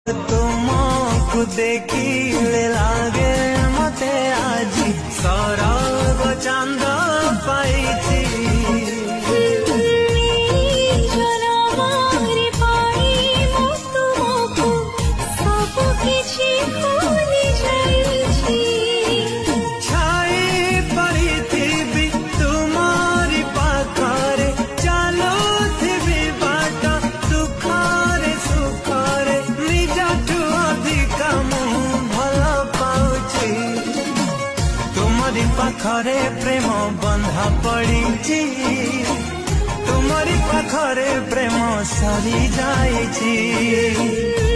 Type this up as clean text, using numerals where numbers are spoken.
तुमको देखिले लागे मते आजी सरग चांद पाइछि पाखरे प्रेम बंधा पड़ी तुम्हारी पाखरे प्रेम सरी जाइछि।